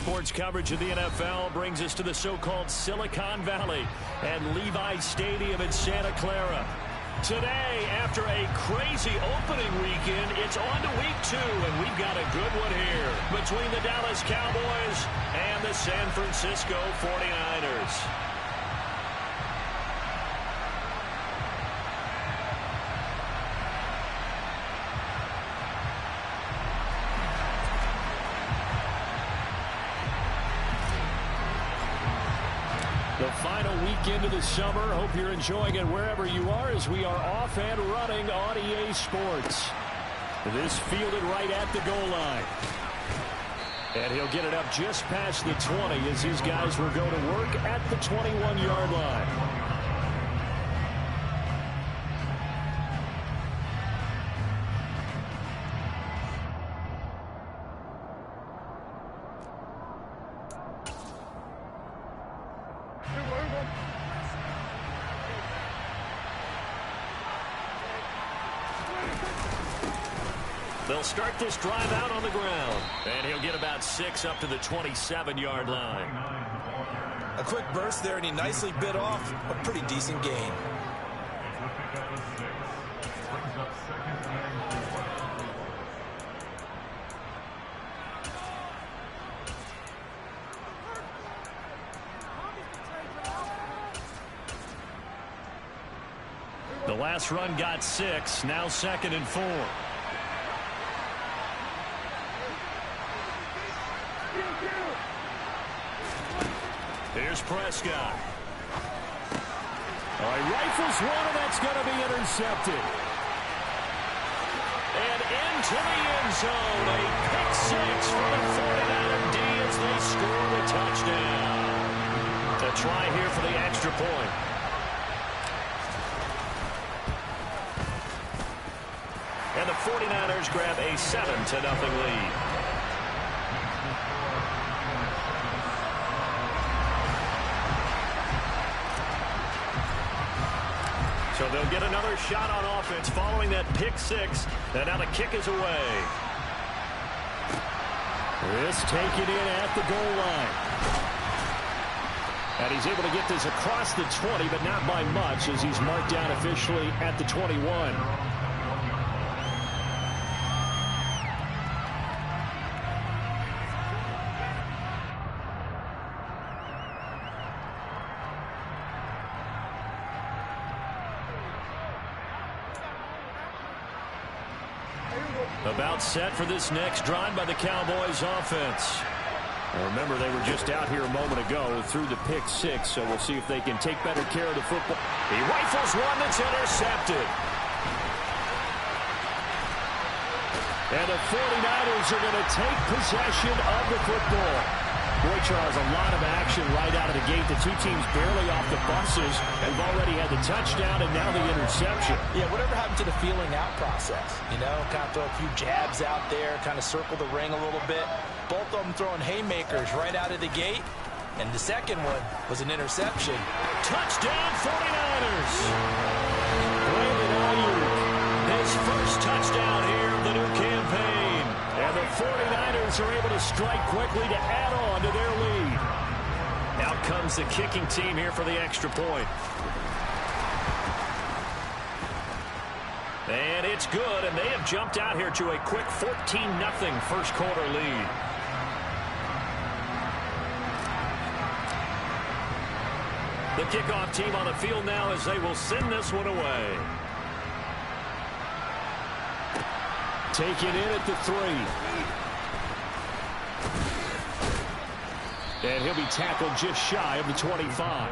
sports coverage of the NFL brings us to the so-called Silicon Valley and Levi Stadium in Santa Clara. Today, after a crazy opening weekend, it's on to week 2, and we've got a good one here between the Dallas Cowboys and the San Francisco 49ers. The final weekend of the summer. Hope you're enjoying it wherever you are as we are off and running on EA Sports. This fielded right at the goal line. And he'll get it up just past the 20 as these guys will go to work at the 21-yard line. They'll start this drive out on the ground. And he'll get about 6 up to the 27-yard line. A quick burst there, and he nicely bit off a pretty decent gain. The last run got 6, now 2nd and 4. Here's Prescott. All right, rifles one, and that's going to be intercepted. And into the end zone, a pick 6 for the 49er D as they score the touchdown. A try here for the extra point. And the 49ers grab a 7-0 lead. So they'll get another shot on offense following that pick 6. And now the kick is away. This taken in at the goal line. And he's able to get this across the 20, but not by much as he's marked down officially at the 21. About set for this next drive by the Cowboys offense. Now remember, they were just out here a moment ago through the pick 6, so we'll see if they can take better care of the football. He rifles one that's intercepted. And the 49ers are going to take possession of the football. Boy, Charles, a lot of action right out of the gate. The two teams barely off the buses. They've already had the touchdown and now the interception. Yeah, whatever happened to the feeling out process? You know, kind of throw a few jabs out there, kind of circle the ring a little bit. Both of them throwing haymakers right out of the gate. And the second one was an interception. Touchdown, 49ers! Brandon Ayuk, his first touchdown here of the new campaign. And the 49ers are able to strike quickly to add on to their lead. Out comes the kicking team here for the extra point. And it's good, and they have jumped out here to a quick 14-0 first quarter lead. The kickoff team on the field now as they will send this one away. Taken in at the 3. And he'll be tackled just shy of the 25.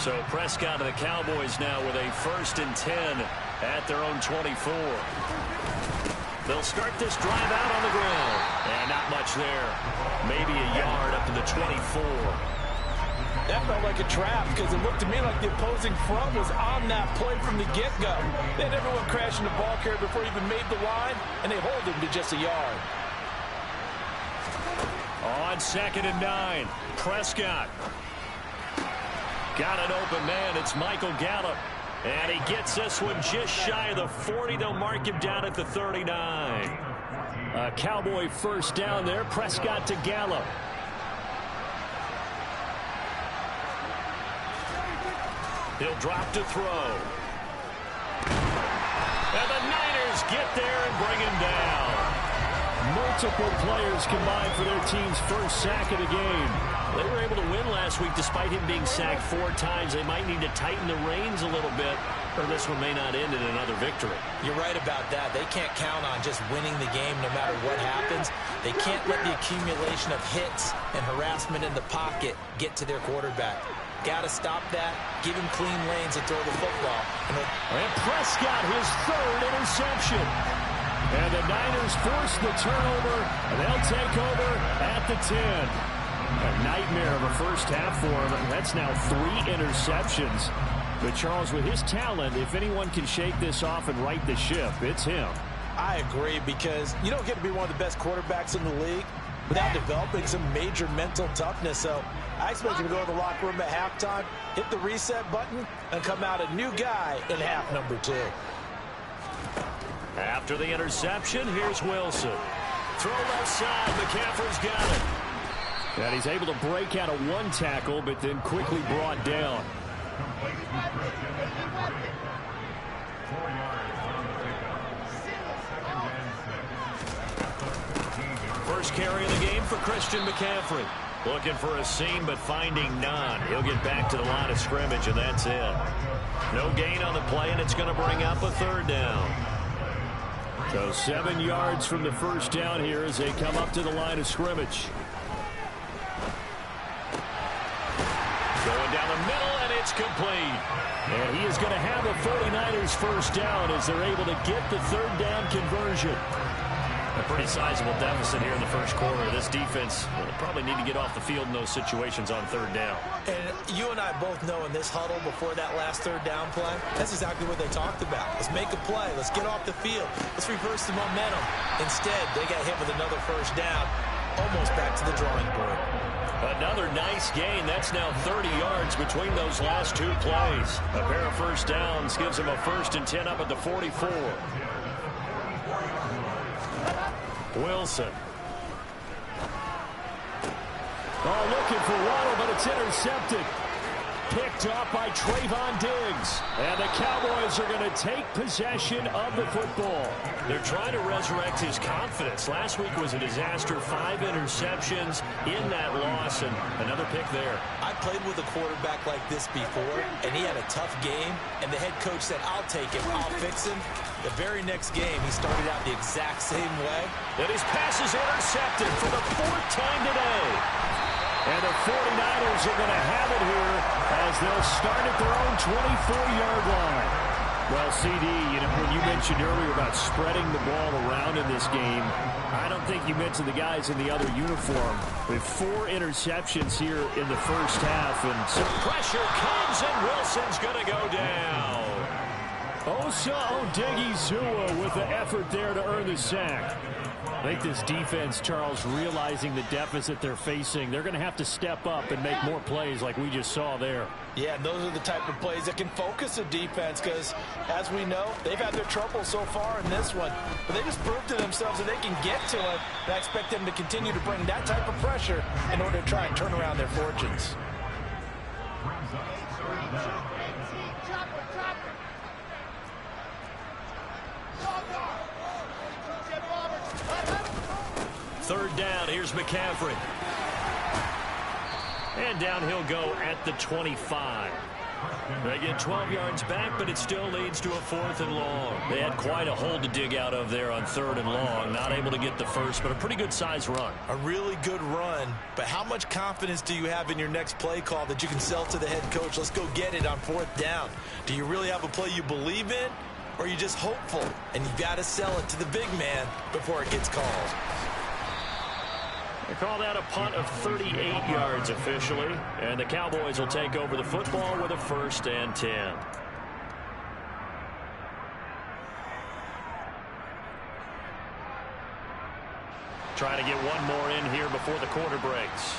So Prescott of the Cowboys now with a 1st and 10 at their own 24. They'll start this drive out on the ground. And not much there. Maybe a yard up to the 24. That felt like a trap because it looked to me like the opposing front was on that play from the get-go. They had everyone crashing the ball carrier before he even made the line, and they hold him to just a yard. On 2nd and 9, Prescott. Got an open man. It's Michael Gallup. And he gets this one just shy of the 40. They'll mark him down at the 39. A Cowboy first down there. Prescott to Gallup. He'll drop to throw. And the Niners get there and bring him down. Multiple players combined for their team's first sack of the game. They were able to win last week despite him being sacked 4 times. They might need to tighten the reins a little bit, or this one may not end in another victory. You're right about that. They can't count on just winning the game no matter what happens. They can't let the accumulation of hits and harassment in the pocket get to their quarterback. Got to stop that, give him clean lanes and throw the football. And Prescott, his 3rd interception. And the Niners force the turnover, and they'll take over at the 10. A nightmare of a first half for him. That's now 3 interceptions. But Charles, with his talent, if anyone can shake this off and right the ship, it's him. I agree, because you don't get to be one of the best quarterbacks in the league without developing some major mental toughness. So I expect him to go to the locker room at halftime, hit the reset button, and come out a new guy in half number 2. After the interception, here's Wilson. Throw left side. McCaffrey's got it. And he's able to break out of 1 tackle, but then quickly brought down. First carry of the game for Christian McCaffrey. Looking for a seam, but finding none. He'll get back to the line of scrimmage, and that's it. No gain on the play, and it's going to bring up a 3rd down. So 7 yards from the first down here as they come up to the line of scrimmage. Going down the middle, and it's complete. And he is going to have a 49ers first down as they're able to get the 3rd down conversion. A pretty sizable deficit here in the first quarter. This defense will probably need to get off the field in those situations on 3rd down. And you and I both know in this huddle before that last 3rd down play, that's exactly what they talked about. Let's make a play. Let's get off the field. Let's reverse the momentum. Instead, they got hit with another first down, almost back to the drawing board. Another nice gain. That's now 30 yards between those last 2 plays. A pair of first downs gives them a 1st and 10 up at the 44. Wilson. Oh, looking for Waddle, but it's intercepted. Picked off by Trayvon Diggs. And the Cowboys are going to take possession of the football. They're trying to resurrect his confidence. Last week was a disaster. 5 interceptions in that loss, and another pick there. I played with a quarterback like this before, and he had a tough game, and the head coach said, I'll take him, I'll fix him. The very next game, he started out the exact same way. And his pass is intercepted for the 4th time today. And the 49ers are going to have it here as they'll start at their own 24-yard line. Well, CD, when you mentioned earlier about spreading the ball around in this game, I don't think you mentioned the guys in the other uniform. With 4 interceptions here in the first half, and some pressure comes, and Wilson's going to go down. Osa Odighizuwa with the effort there to earn the sack. I think this defense, Charles, realizing the deficit they're facing, they're going to have to step up and make more plays like we just saw there. Yeah, those are the type of plays that can focus a defense because, as we know, they've had their trouble so far in this one. But they just proved to themselves that they can get to it. And I expect them to continue to bring that type of pressure in order to try and turn around their fortunes. Third down, here's McCaffrey. And down he'll go at the 25. They get 12 yards back, but it still leads to a 4th and long. They had quite a hole to dig out of there on 3rd and long. Not able to get the first, but a pretty good size run. A really good run, but how much confidence do you have in your next play call that you can sell to the head coach? Let's go get it on 4th down. Do you really have a play you believe in, or are you just hopeful? And you got to sell it to the big man before it gets called. They call that a punt of 38 yards officially, and the Cowboys will take over the football with a 1st and 10. Trying to get one more in here before the quarter breaks.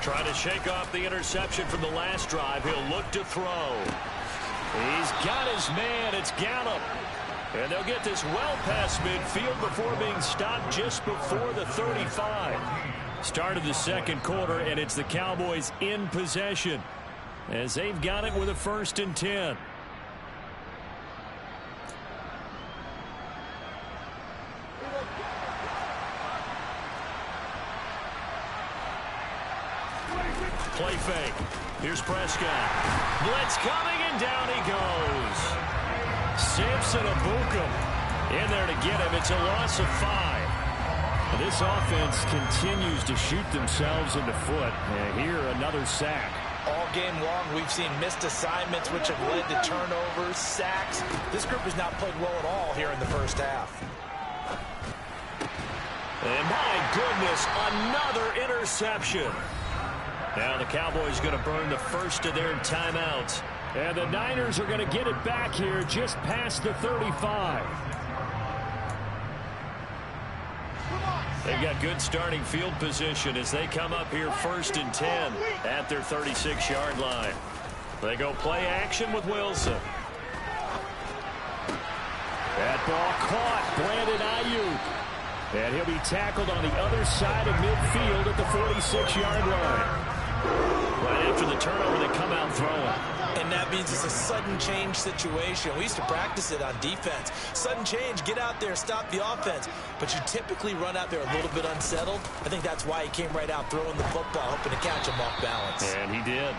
Trying to shake off the interception from the last drive. He'll look to throw. He's got his man. It's Gallup. And they'll get this well past midfield before being stopped just before the 35. Start of the second quarter, and it's the Cowboys in possession as they've got it with a 1st and 10. Play fake. Here's Prescott. Blitz coming, and down he goes. Simpson Abukum in there to get him. It's a loss of 5. This offense continues to shoot themselves in the foot. And here, another sack. All game long, we've seen missed assignments, which have led to turnovers, sacks. This group has not played well at all here in the first half. And my goodness, another interception. Now the Cowboys going to burn the first of their timeouts. And the Niners are going to get it back here just past the 35. They've got good starting field position as they come up here 1st and 10 at their 36-yard line. They go play action with Wilson. That ball caught. Brandon Ayuk. And he'll be tackled on the other side of midfield at the 46-yard line. Right after the turnover, they come out throwing. And that means it's a sudden change situation. We used to practice it on defense. Sudden change, get out there, stop the offense. But you typically run out there a little bit unsettled. I think that's why he came right out throwing the football, hoping to catch him off balance. And he did.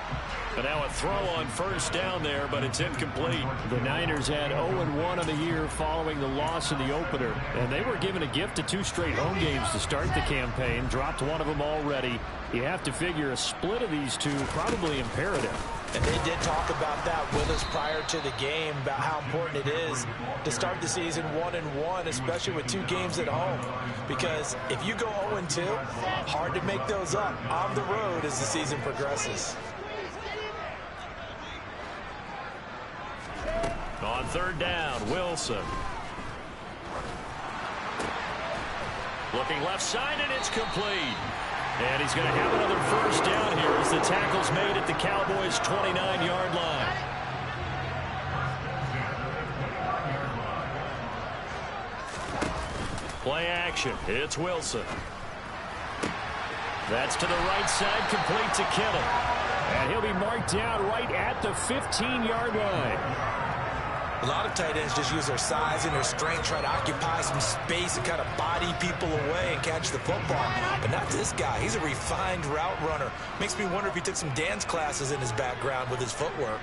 But now a throw on 1st down there, but it's incomplete. The Niners had 0-1 on the year following the loss in the opener. And they were given a gift of 2 straight home games to start the campaign. Dropped one of them already. You have to figure a split of these two probably imperative. And they did talk about that with us prior to the game, about how important it is to start the season 1-1, especially with 2 games at home. Because if you go 0-2, hard to make those up on the road as the season progresses. On 3rd down, Wilson. Looking left side, and it's complete. And he's going to have another 1st down here as the tackle's made at the Cowboys' 29-yard line. Play action. It's Wilson. That's to the right side, complete to Kittle. And he'll be marked down right at the 15-yard line. A lot of tight ends just use their size and their strength, try to occupy some space and kind of body people away and catch the football. But not this guy. He's a refined route runner. Makes me wonder if he took some dance classes in his background with his footwork.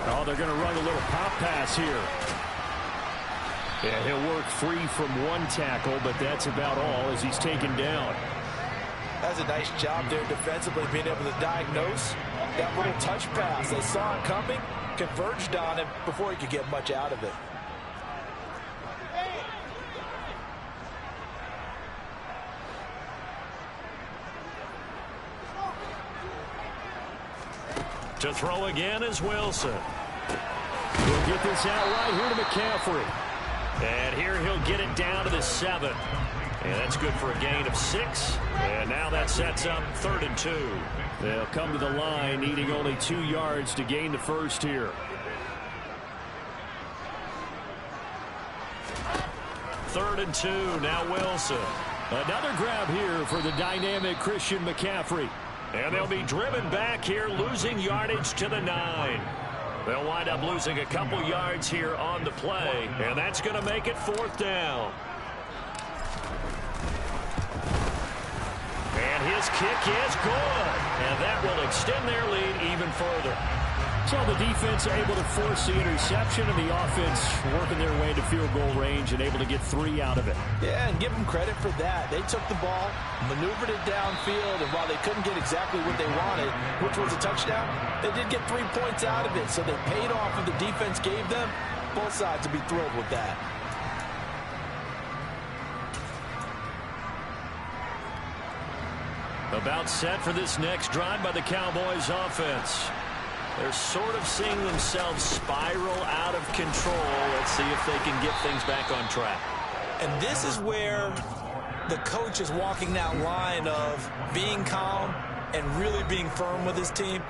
Oh, they're going to run a little pop pass here. Yeah, he'll work free from one tackle, but that's about all as he's taken down. That's a nice job there defensively, being able to diagnose that little touch pass. They saw it coming, converged on him before he could get much out of it. To throw again is Wilson. He'll get this out right here to McCaffrey. And here he'll get it down to the 7. And that's good for a gain of 6. And now that sets up 3rd and 2. They'll come to the line, needing only 2 yards to gain the first here. 3rd and 2, now Wilson. Another grab here for the dynamic Christian McCaffrey. And they'll be driven back here, losing yardage to the 9. They'll wind up losing a couple yards here on the play, and that's going to make it 4th down. And his kick is good, and that will extend their lead even further. So the defense able to force the interception, and the offense working their way to field goal range and able to get 3 out of it. Yeah, and give them credit for that. They took the ball, maneuvered it downfield, and while they couldn't get exactly what they wanted, which was a touchdown, they did get 3 points out of it. So they paid off what the defense gave them. Both sides will be thrilled with that. About set for this next drive by the Cowboys offense. They're sort of seeing themselves spiral out of control. Let's see if they can get things back on track. And this is where the coach is walking that line of being calm and really being firm with his team.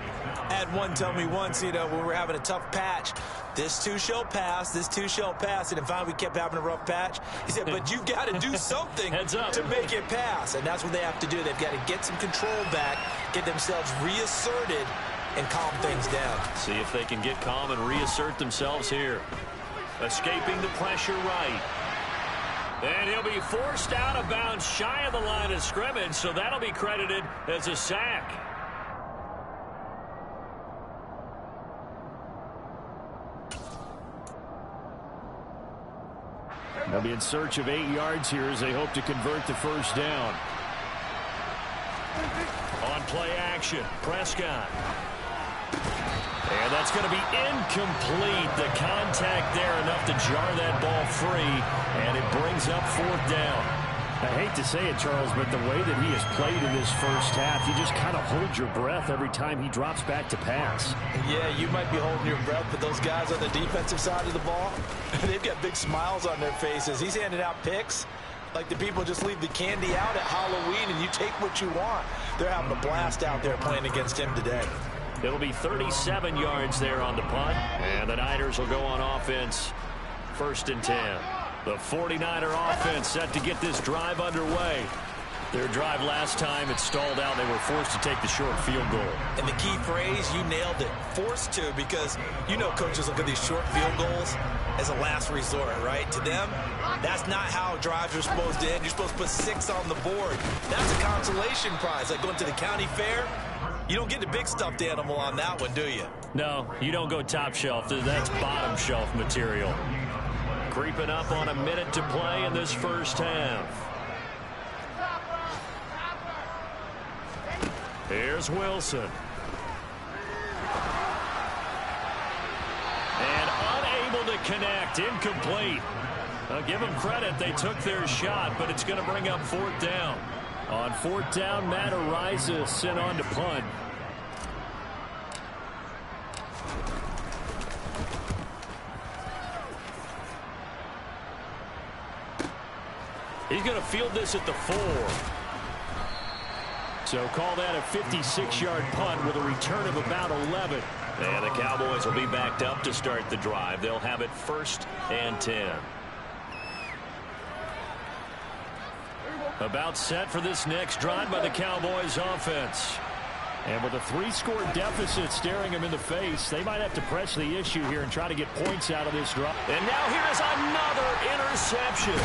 I had one tell me once, when we were having a tough patch, this too shall pass, this too shall pass. And then finally we kept having a rough patch. He said, but you've got to do something to make it pass. And that's what they have to do. They've got to get some control back, get themselves reasserted, and calm things down. See if they can get calm and reassert themselves here. Escaping the pressure right. And he'll be forced out of bounds shy of the line of scrimmage, so that'll be credited as a sack. They'll be in search of 8 yards here as they hope to convert the first down. On play action, Prescott. And that's going to be incomplete. The contact there enough to jar that ball free, and it brings up fourth down. I hate to say it, Charles, but the way that he has played in this first half, you just kind of hold your breath every time he drops back to pass. Yeah, you might be holding your breath, but those guys on the defensive side of the ball, they've got big smiles on their faces. He's handing out picks like the people just leave the candy out at Halloween and you take what you want. They're having a blast out there playing against him today. It'll be 37 yards there on the punt, and the Niners will go on offense. 1st and 10. The 49er offense set to get this drive underway. Their drive last time, it stalled out. They were forced to take the short field goal. And the key phrase, you nailed it, forced to, because coaches look at these short field goals as a last resort, right? To them, that's not how drives are supposed to end. You're supposed to put 6 on the board. That's a consolation prize. Like going to the county fair, you don't get the big stuffed animal on that one, do you? No, you don't go top shelf. That's bottom shelf material. Creeping up on a minute to play in this first half. Here's Wilson. And unable to connect. Incomplete. Give them credit. They took their shot, but it's going to bring up 4th down. On 4th down, Matt Ariza sent on to punt. He's going to field this at the 4. So call that a 56-yard punt with a return of about 11. And the Cowboys will be backed up to start the drive. They'll have it 1st and 10. About set for this next drive by the Cowboys offense. And with a 3-score deficit staring him in the face, they might have to press the issue here and try to get points out of this drive. And now here's another interception.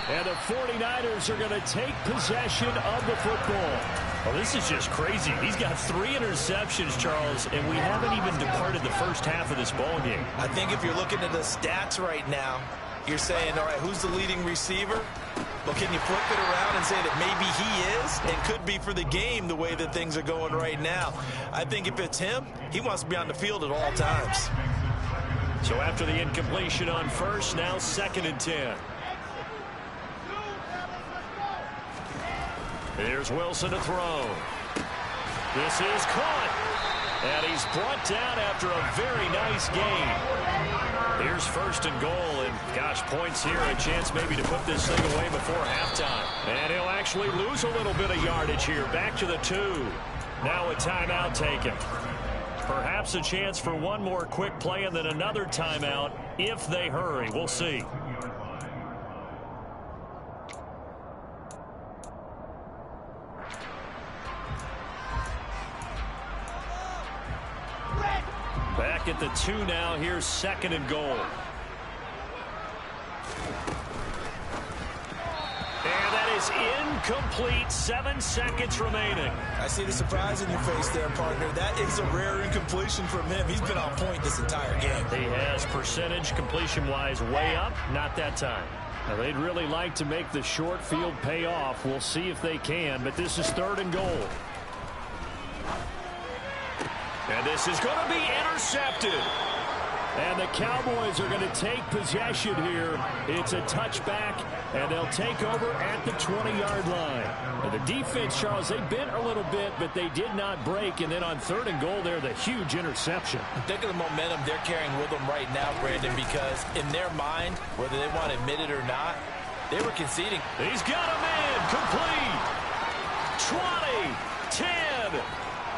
And the 49ers are going to take possession of the football. Well, this is just crazy. He's got 3 interceptions, Charles, and we haven't even departed the first half of this ball game. I think if you're looking at the stats right now, you're saying, all right, who's the leading receiver? Well, can you flip it around and say that maybe he is and could be for the game the way that things are going right now? I think if it's him, he wants to be on the field at all times. So after the incompletion on 1st, now 2nd and 10. Here's Wilson to throw. This is caught. And he's brought down after a very nice gain. Here's 1st and goal. And, gosh, points here. A chance maybe to put this thing away before halftime. And he'll actually lose a little bit of yardage here. Back to the 2. Now a timeout taken. Perhaps a chance for one more quick play and then another timeout if they hurry. We'll see. Back at the 2 now. Here's 2nd and goal. And that is incomplete. 7 seconds remaining. I see the surprise in your face there, partner. That is a rare incompletion from him. He's been on point this entire game. He has, percentage completion-wise way up. Not that time. Now, they'd really like to make the short field pay off. We'll see if they can, but this is 3rd and goal. And this is going to be intercepted. And the Cowboys are going to take possession here. It's a touchback, and they'll take over at the 20-yard line. And the defense, Charles, they bent a little bit, but they did not break. And then on 3rd and goal there, the huge interception. Think of the momentum they're carrying with them right now, Brandon, because in their mind, whether they want to admit it or not, they were conceding. He's got him in. complete. 20, 10,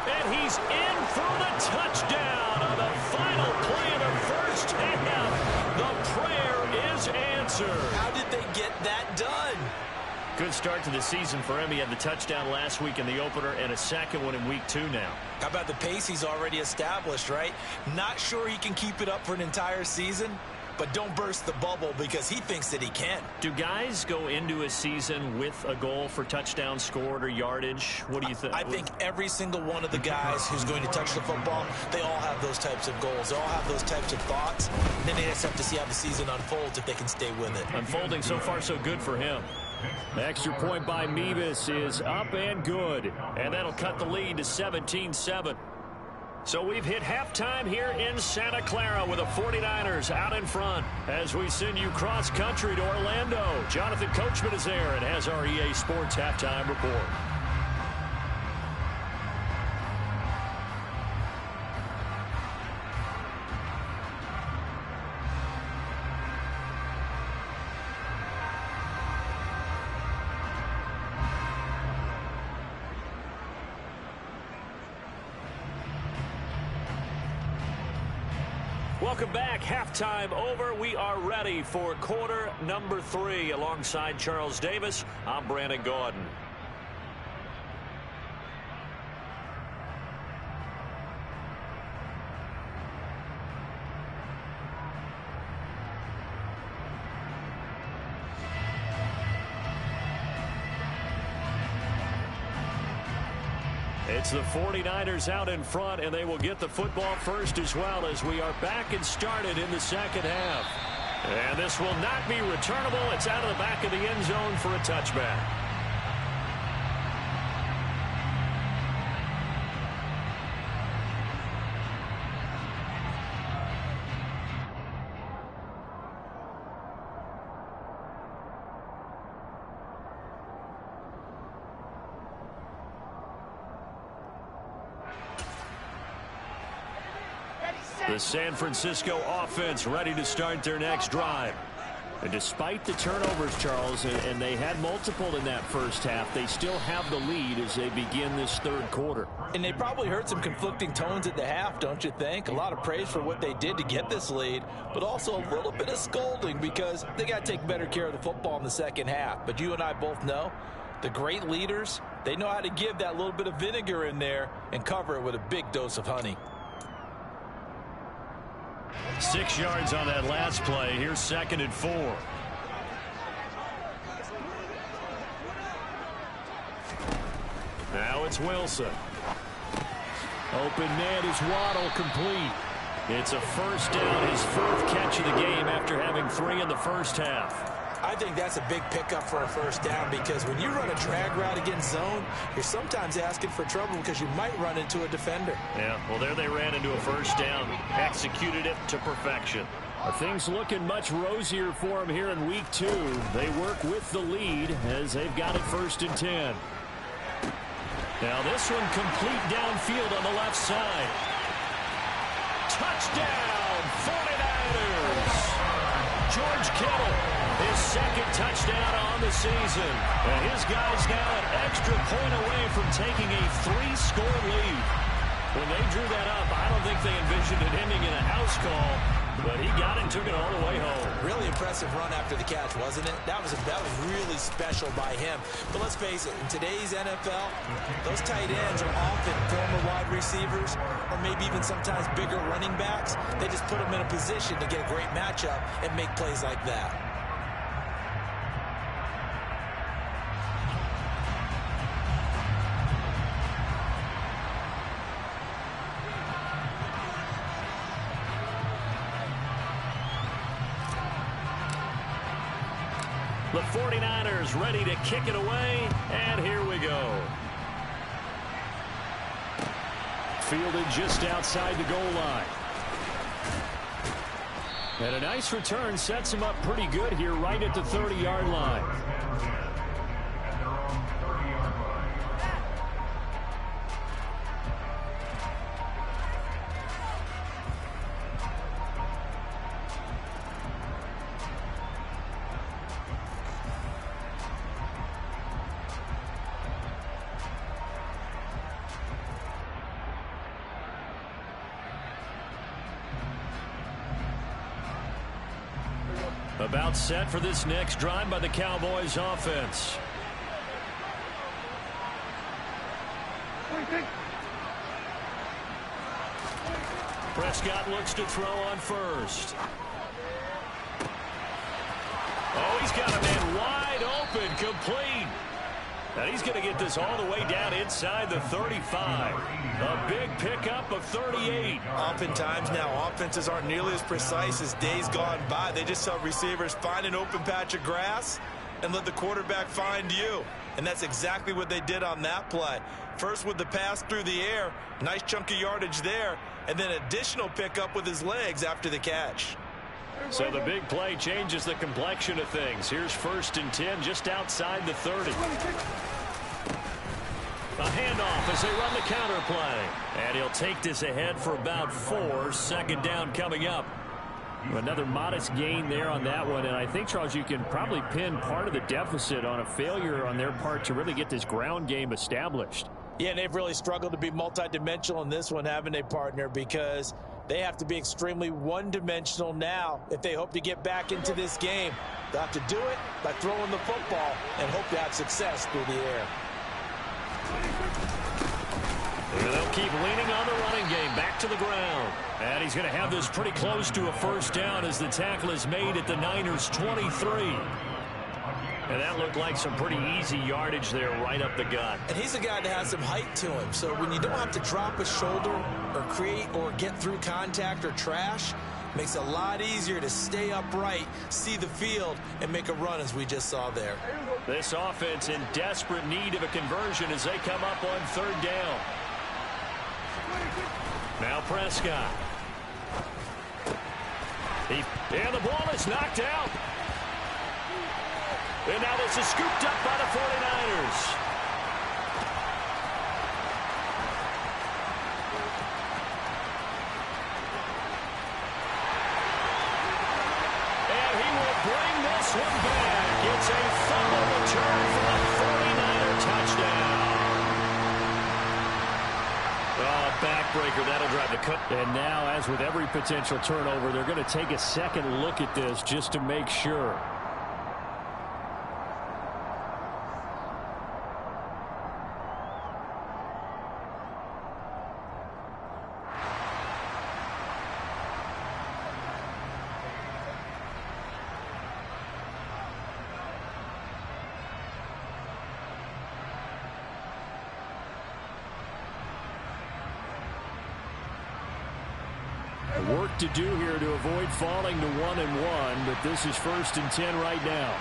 and he's in for the touchdown on the final play of the first half. The prayer is answered. How did they get that done? Good start to the season for him. He had the touchdown last week in the opener and a second one in week 2 now. How about the pace he's already established, right? Not sure he can keep it up for an entire season, but don't burst the bubble because he thinks that he can. Do guys go into a season with a goal for touchdown scored or yardage? What do you think? I think every single one of the guys who's going to touch the football, they all have those types of goals. They all have those types of thoughts. And then they just have to see how the season unfolds if they can stay with it. Unfolding so far so good for him. The extra point by Mevis is up and good. And that'll cut the lead to 17-7. So we've hit halftime here in Santa Clara with the 49ers out in front. As we send you cross-country to Orlando, Jonathan Coachman is there and has our EA Sports halftime report. Welcome back. Halftime over. We are ready for quarter number 3. Alongside Charles Davis, I'm Brandon Gordon. It's the 49ers out in front, and they will get the football first as well as we are back and started in the second half. And this will not be returnable. It's out of the back of the end zone for a touchback. The San Francisco offense ready to start their next drive. And despite the turnovers, Charles, and they had multiple in that first half, they still have the lead as they begin this third quarter. And they probably heard some conflicting tones at the half, don't you think? A lot of praise for what they did to get this lead, but also a little bit of scolding because they got to take better care of the football in the second half. But you and I both know the great leaders, they know how to give that little bit of vinegar in there and cover it with a big dose of honey. 6 yards on that last play. Here's 2nd and 4. Now it's Wilson. Open man is Waddle, complete. It's a first down, his 4th catch of the game after having 3 in the first half. I think that's a big pickup for a first down because when you run a drag route against zone, you're sometimes asking for trouble because you might run into a defender. Yeah, well, there they ran into a first down, executed it to perfection. Are things looking much rosier for them here in week 2? They work with the lead as they've got it 1st and 10. Now this one complete downfield on the left side. Touchdown, 49ers! George Kittle, his 2nd touchdown on the season. And his guys now an extra point away from taking a 3-score lead. When they drew that up, I don't think they envisioned it ending in a house call, but he got it and took it all the way home. Really impressive run after the catch, wasn't it? That was really special by him. But let's face it, in today's NFL, those tight ends are often former wide receivers or maybe even sometimes bigger running backs. They just put them in a position to get a great matchup and make plays like that. The 49ers ready to kick it away, and here we go. Fielded just outside the goal line. And a nice return sets him up pretty good here right at the 30-yard line. About set for this next drive by the Cowboys offense. Prescott looks to throw on first. Oh, he's got a man wide open, complete. And he's going to get this all the way down inside the 35. A big pickup of 38. Oftentimes now, offenses aren't nearly as precise as days gone by. They just help receivers find an open patch of grass and let the quarterback find you. And that's exactly what they did on that play. First with the pass through the air, nice chunk of yardage there, and then additional pickup with his legs after the catch. So the big play changes the complexion of things. Here's 1st and 10 just outside the 30. A handoff as they run the counter play. And he'll take this ahead for about 4. 2nd down coming up. Another modest gain there on that one. And I think, Charles, you can probably pin part of the deficit on a failure on their part to really get this ground game established. Yeah, and they've really struggled to be multidimensional in this one, haven't they, partner? Because they have to be extremely one-dimensional now if they hope to get back into this game. They'll have to do it by throwing the football and hope to have success through the air. And they'll keep leaning on the running game back to the ground. And he's going to have this pretty close to a 1st down as the tackle is made at the Niners' 23. And that looked like some pretty easy yardage there right up the gut. And he's a guy that has some height to him. So when you don't have to drop a shoulder or create or get through contact or trash, it makes it a lot easier to stay upright, see the field, and make a run as we just saw there. This offense in desperate need of a conversion as they come up on 3rd down. Now Prescott. And the ball is knocked out. And now this is scooped up by the 49ers. And he will bring this one back. It's a fumble return for a 49er touchdown. Backbreaker, that'll drive the cut. And now, as with every potential turnover, they're going to take a second look at this just to make sure. Work to do here to avoid falling to 1-1, but this is 1st and 10 right now.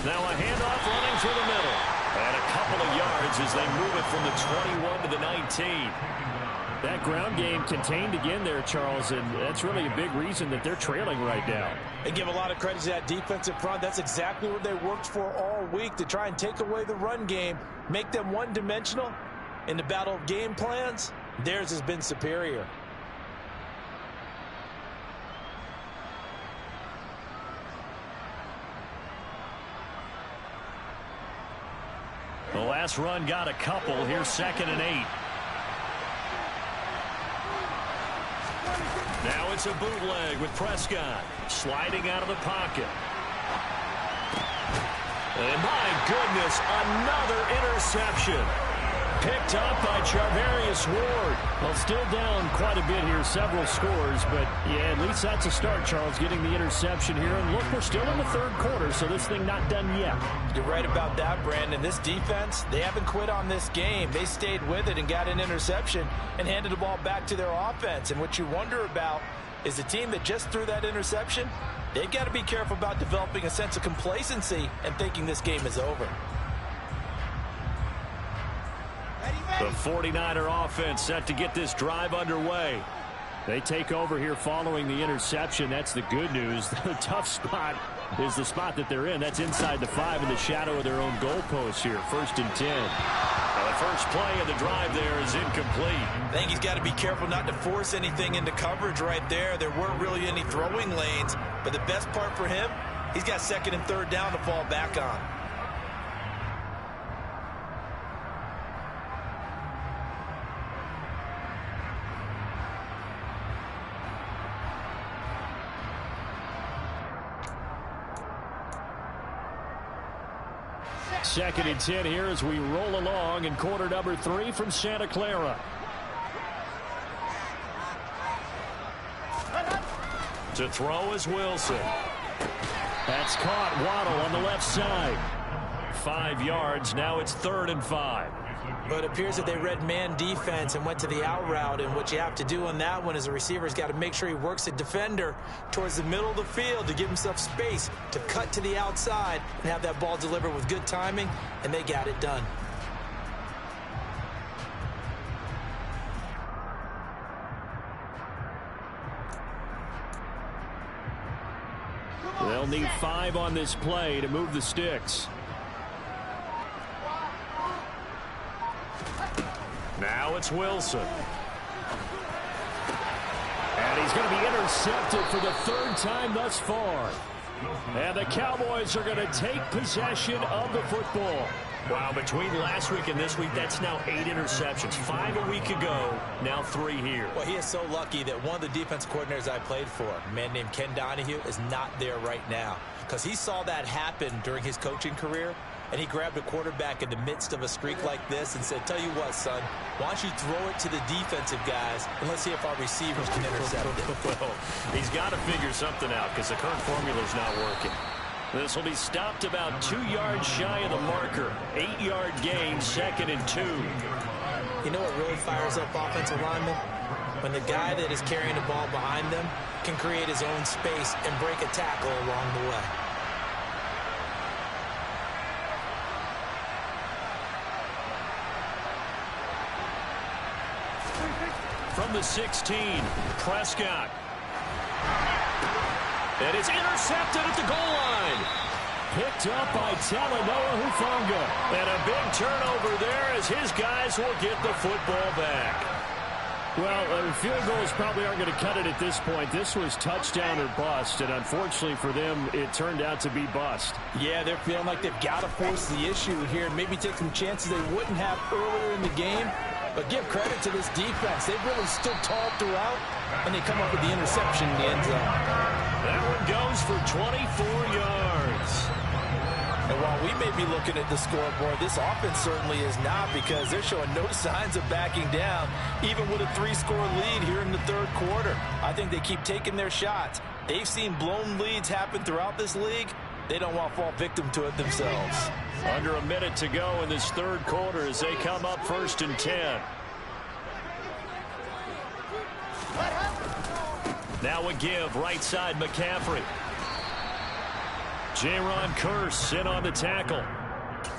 Now a handoff running through the middle. And a couple of yards as they move it from the 21 to the 19. That ground game contained again there, Charles, and that's really a big reason that they're trailing right now. They give a lot of credit to that defensive front. That's exactly what they worked for all week, to try and take away the run game, make them one-dimensional. In the battle of game plans, theirs has been superior. The last run got a couple. Here's 2nd and 8. Now it's a bootleg with Prescott sliding out of the pocket. And my goodness, another interception. Picked up by Charvarius Ward. Well, still down quite a bit here, several scores, but yeah, at least that's a start, Charles, getting the interception here. And look, we're still in the 3rd quarter, so this thing not done yet. You're right about that, Brandon. This defense, they haven't quit on this game. They stayed with it and got an interception and handed the ball back to their offense. And what you wonder about is the team that just threw that interception, they've got to be careful about developing a sense of complacency and thinking this game is over. The 49er offense set to get this drive underway. They take over here following the interception. That's the good news. The tough spot is the spot that they're in. That's inside the 5 in the shadow of their own goalpost here. 1st and 10. The first play of the drive there is incomplete. I think he's got to be careful not to force anything into coverage right there. There weren't really any throwing lanes, but the best part for him, he's got 2nd and 3rd down to fall back on. Second and 10 here as we roll along in quarter number 3 from Santa Clara. To throw is Wilson. That's caught. Waddle on the left side. 5 yards. Now it's 3rd and 5. But it appears that they read man defense and went to the out route. And what you have to do on that one is the receiver's got to make sure he works a defender towards the middle of the field to give himself space to cut to the outside and have that ball delivered with good timing. And they got it done. They'll need 5 on this play to move the sticks. Now it's Wilson. And he's going to be intercepted for the 3rd time thus far. And the Cowboys are going to take possession of the football. Wow, between last week and this week, that's now 8 interceptions. 5 a week ago, now 3 here. Well, he is so lucky that one of the defense coordinators I played for, a man named Ken Donahue, is not there right now. Because he saw that happen during his coaching career, and he grabbed a quarterback in the midst of a streak like this and said, tell you what, son, why don't you throw it to the defensive guys, and let's see if our receivers can intercept it. Well, he's got to figure something out because the current formula is not working. This will be stopped about 2 yards shy of the marker. 8-yard gain, 2nd and 2. You know what really fires up offensive linemen? When the guy that is carrying the ball behind them can create his own space and break a tackle along the way. From the 16, Prescott. And it's intercepted at the goal line. Picked up by Talanoa Hufanga. And a big turnover there as his guys will get the football back. Well, field goals probably aren't going to cut it at this point. This was touchdown or bust, and unfortunately for them, it turned out to be bust. Yeah, they're feeling like they've got to force the issue here and maybe take some chances they wouldn't have earlier in the game. But give credit to this defense. They've really stood tall throughout, and they come up with the interception in the end zone. That one goes for 24 yards. And while we may be looking at the scoreboard, this offense certainly is not, because they're showing no signs of backing down, even with a 3-score lead here in the 3rd quarter. I think they keep taking their shots. They've seen blown leads happen throughout this league. They don't want to fall victim to it themselves. Under a minute to go in this 3rd quarter as they come up 1st and 10. Now a give, right side, McCaffrey. Jaron Kearse in on the tackle.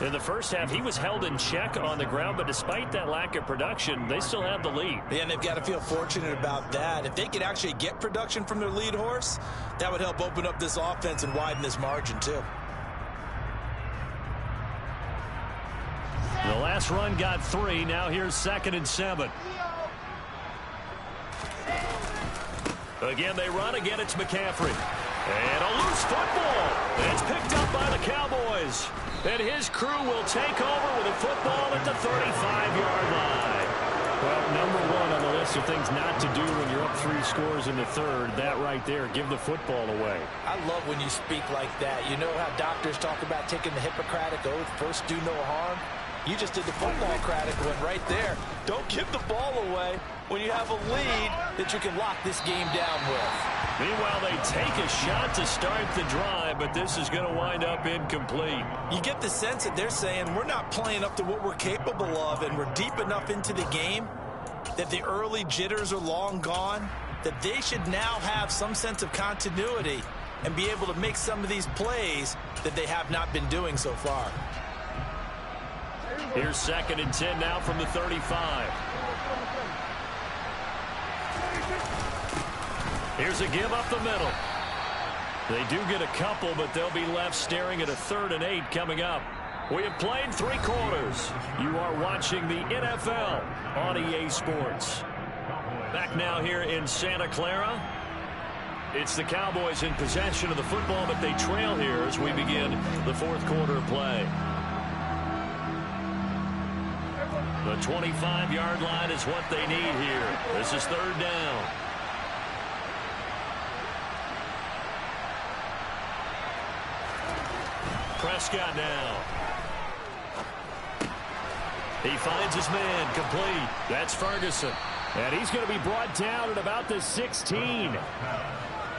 In the first half, he was held in check on the ground, but despite that lack of production, they still have the lead. Yeah, and they've got to feel fortunate about that. If they could actually get production from their lead horse, that would help open up this offense and widen this margin, too. The last run got 3. Now here's 2nd and 7. Again, they run. Again, it's McCaffrey. And a loose football. It's picked up by the Cowboys. And his crew will take over with a football at the 35-yard line. Well, number 1 on the list of things not to do when you're up 3 scores in the 3rd. That right there, give the football away. I love when you speak like that. You know how doctors talk about taking the Hippocratic Oath, first do no harm? You just did the football-cratic one right there. Don't give the ball away when you have a lead that you can lock this game down with. Meanwhile, they take a shot to start the drive, but this is going to wind up incomplete. You get the sense that they're saying we're not playing up to what we're capable of, and we're deep enough into the game that the early jitters are long gone, that they should now have some sense of continuity and be able to make some of these plays that they have not been doing so far. Here's 2nd and 10 now from the 35. Here's a give up the middle. They do get a couple, but they'll be left staring at a 3rd and 8 coming up. We have played 3 quarters. You are watching the NFL on EA Sports. Back now here in Santa Clara. It's the Cowboys in possession of the football, but they trail here as we begin the 4th quarter of play. The 25-yard line is what they need here. This is 3rd down. Prescott now. He finds his man, complete. That's Ferguson. And he's going to be brought down at about the 16.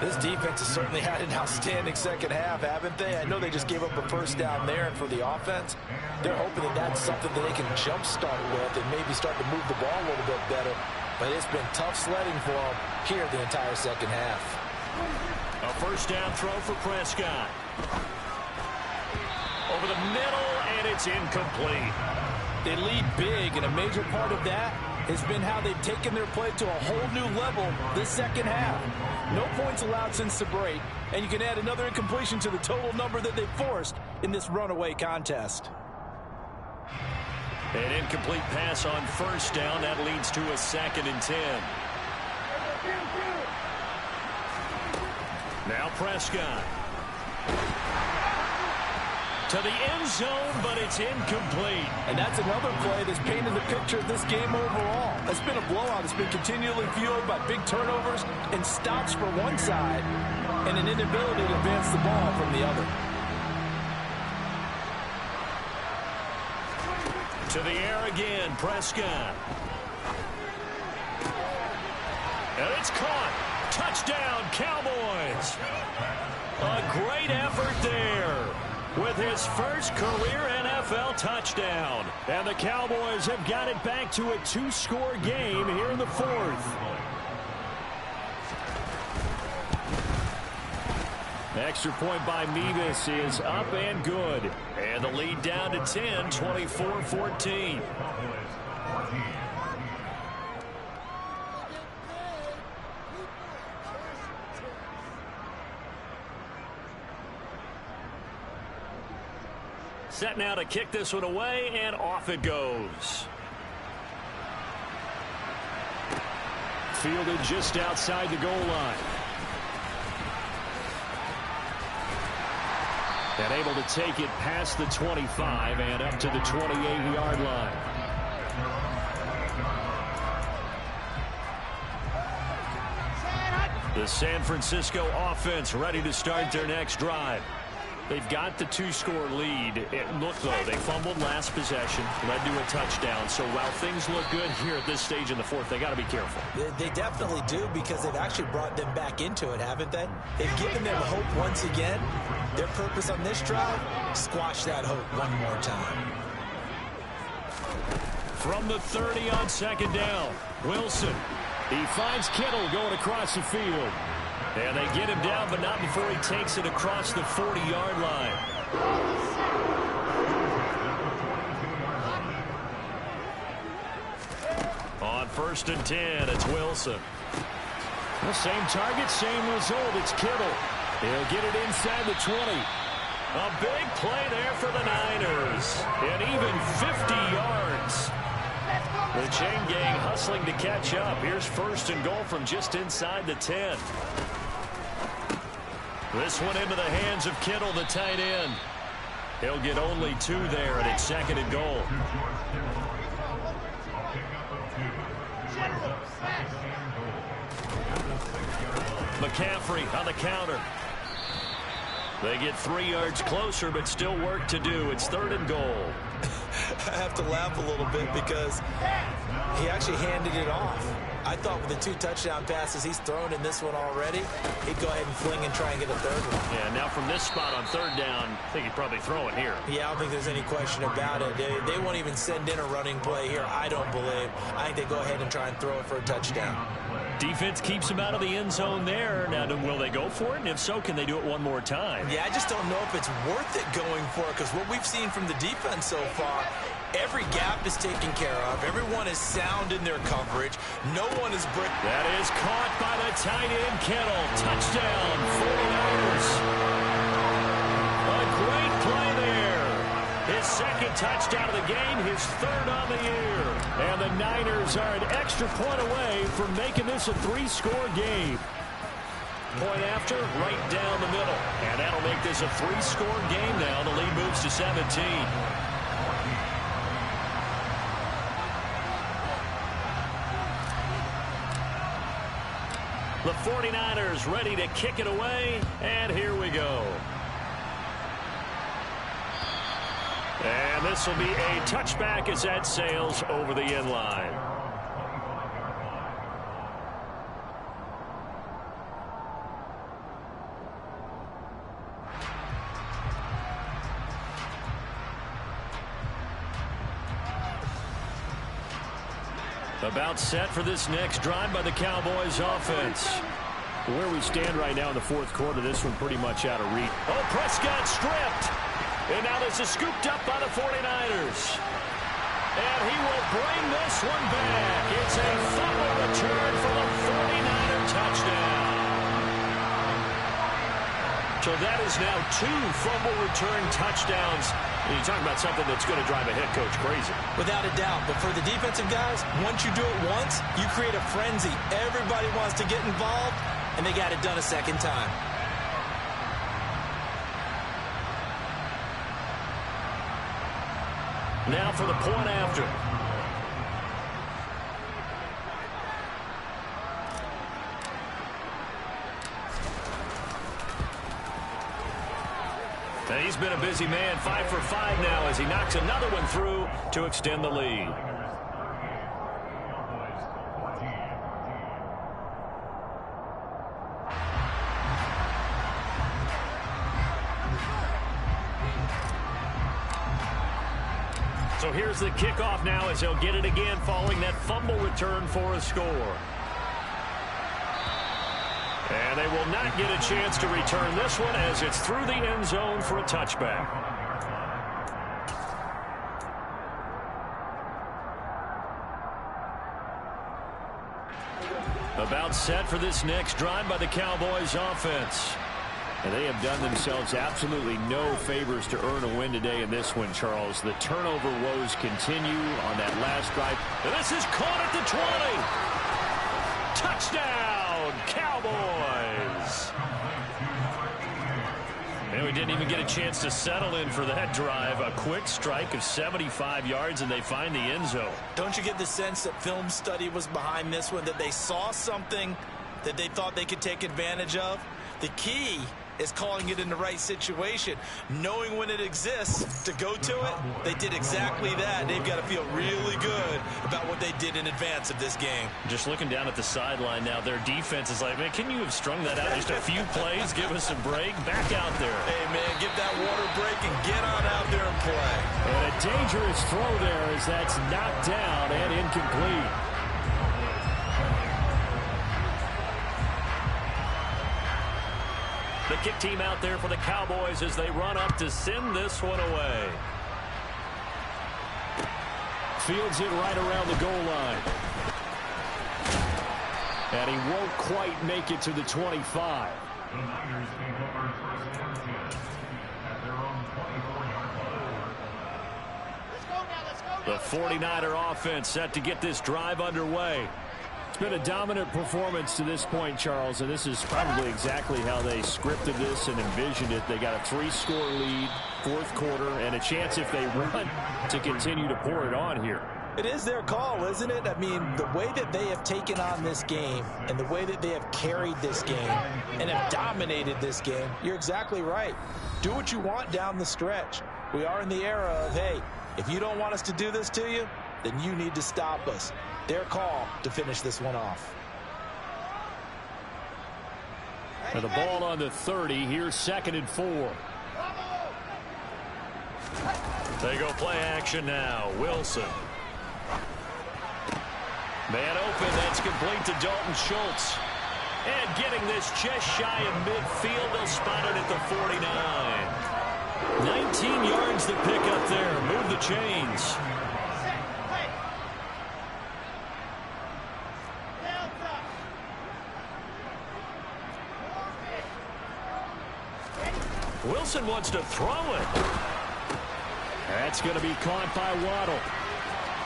This defense has certainly had an outstanding second half, haven't they? I know they just gave up a first down there, and for the offense, they're hoping that that's something that they can jumpstart with and maybe start to move the ball a little bit better. But it's been tough sledding for them here the entire second half. A first down throw for Prescott. Over the middle, and it's incomplete. They lead big, and a major part of that has been how they've taken their play to a whole new level this second half. No points allowed since the break, and you can add another incompletion to the total number that they forced in this runaway contest. An incomplete pass on first down. That leads to a 2nd and 10. Now Prescott. To the end zone, but it's incomplete. And that's another play that's painted the picture of this game overall. It's been a blowout. It's been continually fueled by big turnovers and stops for one side and an inability to advance the ball from the other. To the air again, Prescott. And it's caught. Touchdown, Cowboys. A great effort there with his first career NFL touchdown. And the Cowboys have got it back to a 2-score game here in the 4th. Extra point by Mevis is up and good. And the lead down to 10, 24-14. Set now to kick this one away, and off it goes. Fielded just outside the goal line. And able to take it past the 25 and up to the 28-yard line. The San Francisco offense ready to start their next drive. They've got the 2-score lead. Look, though, they fumbled last possession, led to a touchdown. So while things look good here at this stage in the 4th, they got to be careful. They definitely do, because they've actually brought them back into it, haven't they? They've given them hope once again. Their purpose on this drive, squash that hope one more time. From the 30 on 2nd down, Wilson. He finds Kittle going across the field. And they get him down, but not before he takes it across the 40-yard line. On 1st and 10, it's Wilson. The same target, same result. It's Kittle. He'll get it inside the 20. A big play there for the Niners. And even 50 yards. The chain gang hustling to catch up. Here's 1st and goal from just inside the 10. This one into the hands of Kittle, the tight end. He'll get only 2 there, and it's 2nd and goal. McCaffrey on the counter. They get 3 yards closer, but still work to do. It's 3rd and goal. I have to laugh a little bit because he actually handed it off. I thought with the 2 touchdown passes he's thrown in this one already, he'd go ahead and fling and try and get a 3rd one. Yeah, now from this spot on 3rd down, I think he'd probably throw it here. Yeah, I don't think there's any question about it. They won't even send in a running play here, I don't believe. I think they go ahead and try and throw it for a touchdown. Defense keeps him out of the end zone there. Now, will they go for it? And if so, can they do it one more time? Yeah, I just don't know if it's worth it going for it, because what we've seen from the defense so far, every gap is taken care of. Everyone is sound in their coverage. No one is brick. That is caught by the tight end, Kittle. Touchdown, 49ers. A great play there. His 2nd touchdown of the game, his 3rd on the year. And the Niners are an extra point away from making this a 3-score game. Point after, right down the middle. And that'll make this a 3-score game now. The lead moves to 17. The 49ers ready to kick it away, and here we go. And this will be a touchback as that sails over the end line. About set for this next drive by the Cowboys offense. Where we stand right now in the fourth quarter, this one pretty much out of reach. Oh, Prescott stripped. And now this is scooped up by the 49ers. And he will bring this one back. It's a fumble return for the 49er touchdown. So that is now 2 fumble return touchdowns. And you talk about something that's going to drive a head coach crazy. Without a doubt. But for the defensive guys, once you do it once, you create a frenzy. Everybody wants to get involved, and they got it done a second time. Now for the point after. And he's been a busy man, 5 for 5 now as he knocks another one through to extend the lead. So here's the kickoff now as he'll get it again following that fumble return for a score. And they will not get a chance to return this one as it's through the end zone for a touchback. About set for this next drive by the Cowboys offense. And they have done themselves absolutely no favors to earn a win today in this one, Charles. The turnover woes continue on that last drive. And this is caught at the 20. Touchdown, Cowboys. And we didn't even get a chance to settle in for that drive. A quick strike of 75 yards, and they find the end zone. Don't you get the sense that film study was behind this one, that they saw something that they thought they could take advantage of? The key is calling it in the right situation, knowing when it exists to go to it. They did exactly that. They've got to feel really good about what they did in advance of this game. Just looking down at the sideline now, their defense is like, man, can you have strung that out just a few plays? Give us a break. Back out there. Hey, man, give that water break and get on out there and play. And a dangerous throw there as that's knocked down and incomplete. The kick team out there for the Cowboys as they run up to send this one away. Fields it right around the goal line. And he won't quite make it to the 25. The 49er offense set to get this drive underway. It's been a dominant performance to this point, Charles, and this is probably exactly how they scripted this and envisioned it. They got a 3-score lead, fourth quarter, and a chance if they run to continue to pour it on here. It is their call, isn't it? I mean, the way that they have taken on this game and the way that they have carried this game and have dominated this game, you're exactly right. Do what you want down the stretch. We are in the era of, hey, if you don't want us to do this to you, then you need to stop us. Their call to finish this one off. And the ball on the 30. Here's 2nd and 4. They go play action now. Wilson. Man open. That's complete to Dalton Schultz. And getting this just shy of midfield. They'll spot it at the 49. 19 yards to pick up there. Move the chains. Wilson wants to throw it. That's going to be caught by Waddle.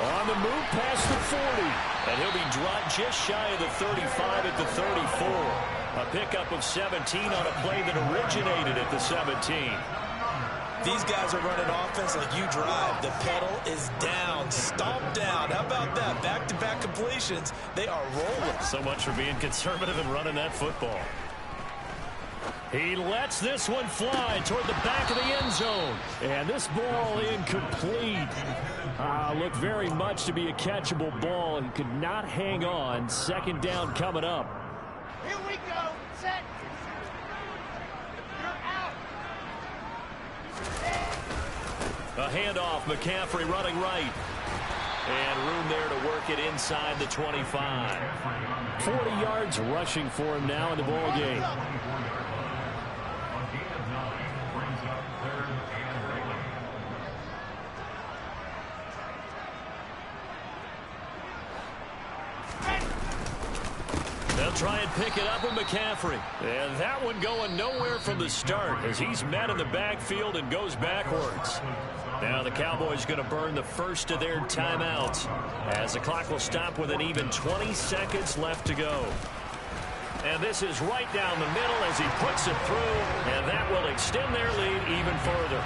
On the move past the 40. And he'll be dropped just shy of the 35 at the 34. A pickup of 17 on a play that originated at the 17. These guys are running offense like you drive. The pedal is down, stomped down. How about that? Back-to-back completions. They are rolling. So much for being conservative and running that football. He lets this one fly toward the back of the end zone. And this ball incomplete. Looked very much to be a catchable ball. He could not hang on. Second down coming up. Here we go. Set. A handoff. McCaffrey running right. And room there to work it inside the 25. 40 yards rushing for him now in the ball game. They'll try and pick it up with McCaffrey. And that one going nowhere from the start as he's met in the backfield and goes backwards. Now the Cowboys going to burn the first of their timeouts as the clock will stop with an even 20 seconds left to go. And this is right down the middle as he puts it through, and that will extend their lead even further.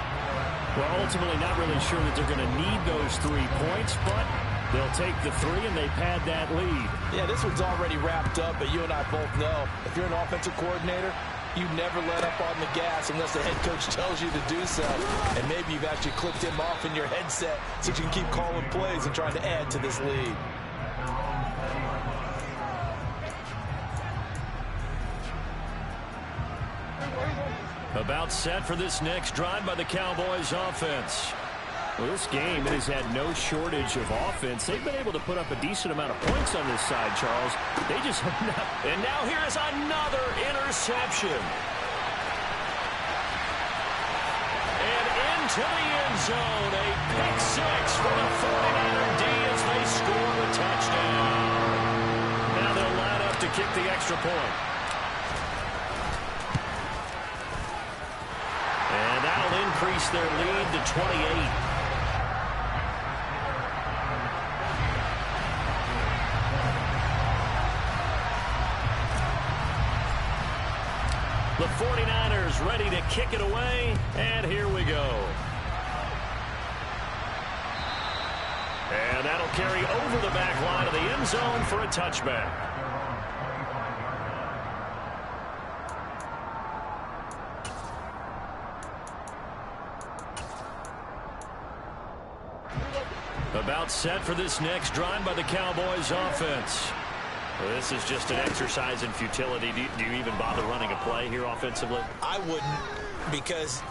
Well, ultimately not really sure that they're going to need those 3 points, but they'll take the 3 and they pad that lead. Yeah, this one's already wrapped up, but you and I both know if you're an offensive coordinator, you never let up on the gas unless the head coach tells you to do so. And maybe you've actually clicked him off in your headset so you can keep calling plays and trying to add to this lead. About set for this next drive by the Cowboys offense. Well, this game has had no shortage of offense. They've been able to put up a decent amount of points on this side, Charles. They just have not. And now here is another interception. And into the end zone, a pick 6 for the 49er D as they score a touchdown. Now they'll line up to kick the extra point. And that'll increase their lead to 28. The 49ers ready to kick it away, and here we go. And that'll carry over the back line of the end zone for a touchback. About set for this next drive by the Cowboys offense. Well, this is just an exercise in futility. Do you even bother running a play here offensively? I wouldn't, because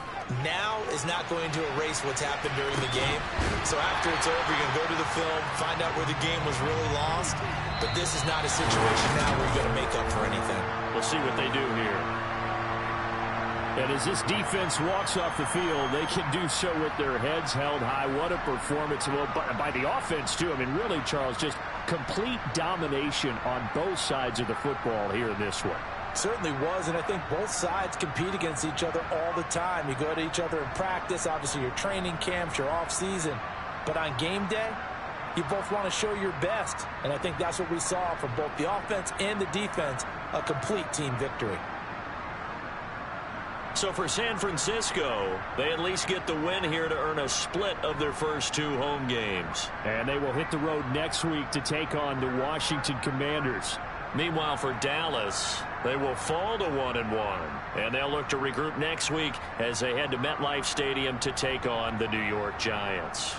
now is not going to erase what's happened during the game. So after it's over, you're going to go to the film, find out where the game was really lost. But this is not a situation now where you're going to make up for anything. We'll see what they do here. And as this defense walks off the field, they can do so with their heads held high. What a performance. Well, by the offense, too. I mean, really, Charles, just complete domination on both sides of the football here in this one. Certainly was, and I think both sides compete against each other all the time. You go to each other in practice, obviously your training camps, your off-season. But on game day, you both want to show your best. And I think that's what we saw from both the offense and the defense, a complete team victory. So for San Francisco, they at least get the win here to earn a split of their first 2 home games. And they will hit the road next week to take on the Washington Commanders. Meanwhile, for Dallas, they will fall to 1-1. And they'll look to regroup next week as they head to MetLife Stadium to take on the New York Giants.